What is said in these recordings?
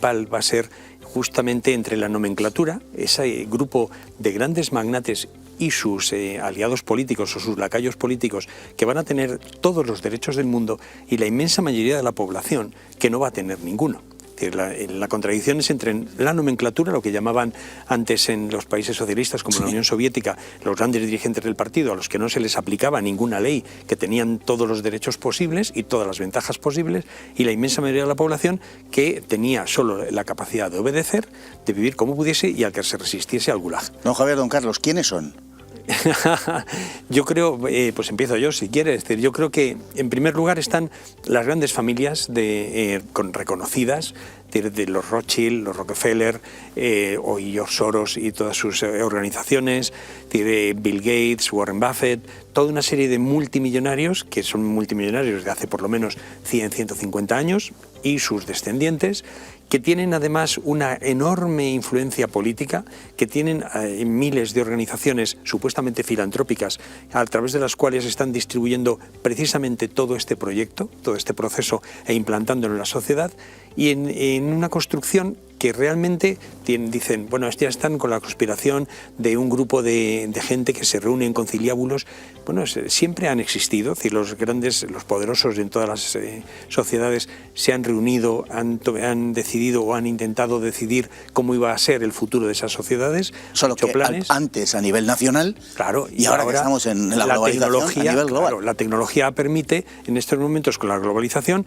va a ser justamente entre la nomenclatura, ese grupo de grandes magnates y sus aliados políticos o sus lacayos políticos que van a tener todos los derechos del mundo y la inmensa mayoría de la población que no va a tener ninguno. La contradicción es entre la nomenclatura, lo que llamaban antes en los países socialistas como la Unión Soviética, los grandes dirigentes del partido a los que no se les aplicaba ninguna ley, que tenían todos los derechos posibles y todas las ventajas posibles, y la inmensa mayoría de la población que tenía solo la capacidad de obedecer, de vivir como pudiese y al que se resistiese al gulag. Don Javier, don Carlos, ¿quiénes son? Yo creo, pues empiezo yo si quieres, yo creo que en primer lugar están las grandes familias reconocidas, de los Rothschild, los Rockefeller, o George Soros y todas sus organizaciones, de Bill Gates, Warren Buffett, toda una serie de multimillonarios que son multimillonarios de hace por lo menos 100, 150 años y sus descendientes, que tienen además una enorme influencia política, que tienen miles de organizaciones supuestamente filantrópicas a través de las cuales están distribuyendo precisamente todo este proyecto, todo este proceso e implantándolo en la sociedad y en una construcción que realmente dicen, bueno, ya están con la conspiración de un grupo de gente que se reúne en conciliábulos. Bueno, siempre han existido, es decir, los grandes, los poderosos en todas las sociedades se han reunido, han decidido o han intentado decidir cómo iba a ser el futuro de esas sociedades. Solo que planes. Antes a nivel nacional, claro, y ahora que estamos en la globalización a nivel global. Claro, la tecnología permite en estos momentos con la globalización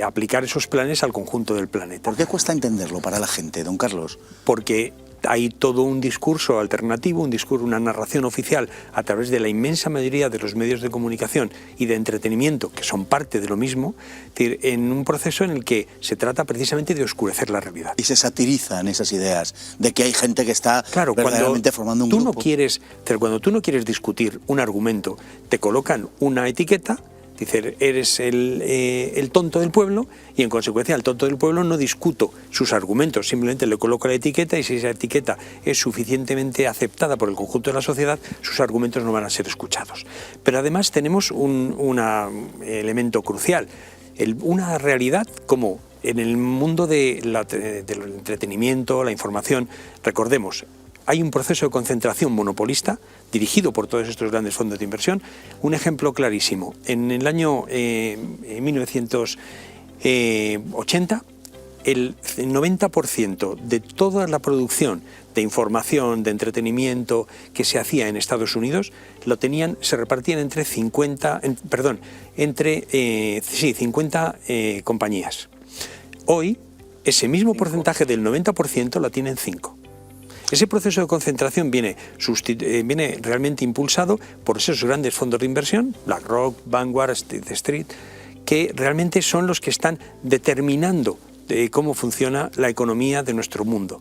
aplicar esos planes al conjunto del planeta. ¿Por qué cuesta entenderlo para la gente, don Carlos? Porque hay todo un discurso alternativo, una narración oficial a través de la inmensa mayoría de los medios de comunicación y de entretenimiento, que son parte de lo mismo, en un proceso en el que se trata precisamente de oscurecer la realidad. Y se satirizan esas ideas de que hay gente que está verdaderamente formando un grupo. Cuando tú no quieres discutir un argumento, te colocan una etiqueta. Dice, eres el tonto del pueblo y en consecuencia al tonto del pueblo no discuto sus argumentos, simplemente le coloco la etiqueta y si esa etiqueta es suficientemente aceptada por el conjunto de la sociedad, sus argumentos no van a ser escuchados. Pero además tenemos un elemento crucial, una realidad como en el mundo del entretenimiento, la información, recordemos, hay un proceso de concentración monopolista dirigido por todos estos grandes fondos de inversión. Un ejemplo clarísimo, en el año 1980, el 90% de toda la producción de información, de entretenimiento que se hacía en Estados Unidos, se repartían entre 50 compañías. Hoy, ese mismo porcentaje del 90% la tienen 5. Ese proceso de concentración viene realmente impulsado por esos grandes fondos de inversión, BlackRock, Vanguard, State Street, que realmente son los que están determinando cómo funciona la economía de nuestro mundo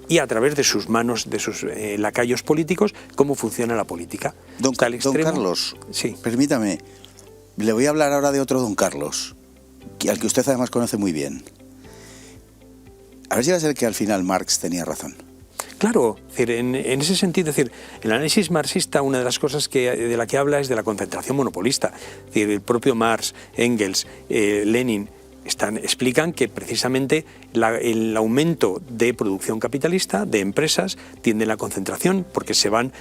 y a través de sus manos, de sus lacayos políticos, cómo funciona la política. Don Carlos, sí. Permítame, le voy a hablar ahora de otro don Carlos, al que usted además conoce muy bien. A ver si va a ser que al final Marx tenía razón. Claro, en ese sentido, el análisis marxista, una de las cosas de la que habla es de la concentración monopolista. El propio Marx, Engels, Lenin explican que precisamente el aumento de producción capitalista, de empresas, tiende a la concentración porque se van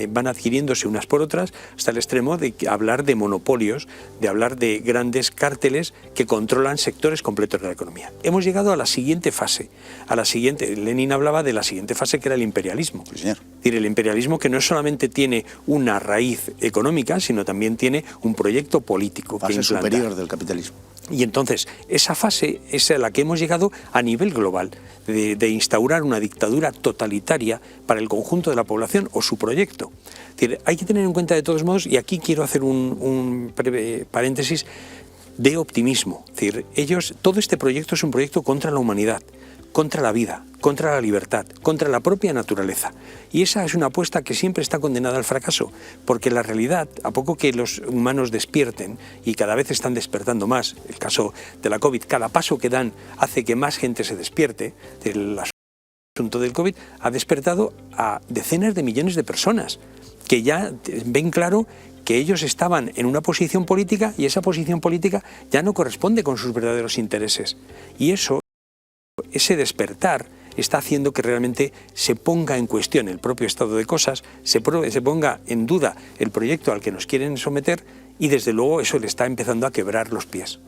van adquiriéndose unas por otras hasta el extremo de hablar de monopolios, de hablar de grandes cárteles que controlan sectores completos de la economía. Hemos llegado a la siguiente fase, Lenin hablaba de la siguiente fase que era el imperialismo. Sí, señor. Es decir, el imperialismo que no solamente tiene una raíz económica, sino también tiene un proyecto político. Fase superior del capitalismo. Y entonces, esa fase es a la que hemos llegado a nivel global, de instaurar una dictadura totalitaria para el conjunto de la población o su proyecto. Es decir, hay que tener en cuenta de todos modos, y aquí quiero hacer un breve paréntesis, de optimismo. Es decir, todo este proyecto es un proyecto contra la humanidad, contra la vida, contra la libertad, contra la propia naturaleza. Y esa es una apuesta que siempre está condenada al fracaso, porque la realidad, a poco que los humanos despierten, y cada vez están despertando más, el caso de la COVID, cada paso que dan hace que más gente se despierte, el asunto del COVID ha despertado a decenas de millones de personas que ya ven claro que ellos estaban en una posición política y esa posición política ya no corresponde con sus verdaderos intereses. Y eso Ese despertar está haciendo que realmente se ponga en cuestión el propio estado de cosas, se ponga en duda el proyecto al que nos quieren someter y desde luego eso le está empezando a quebrar los pies.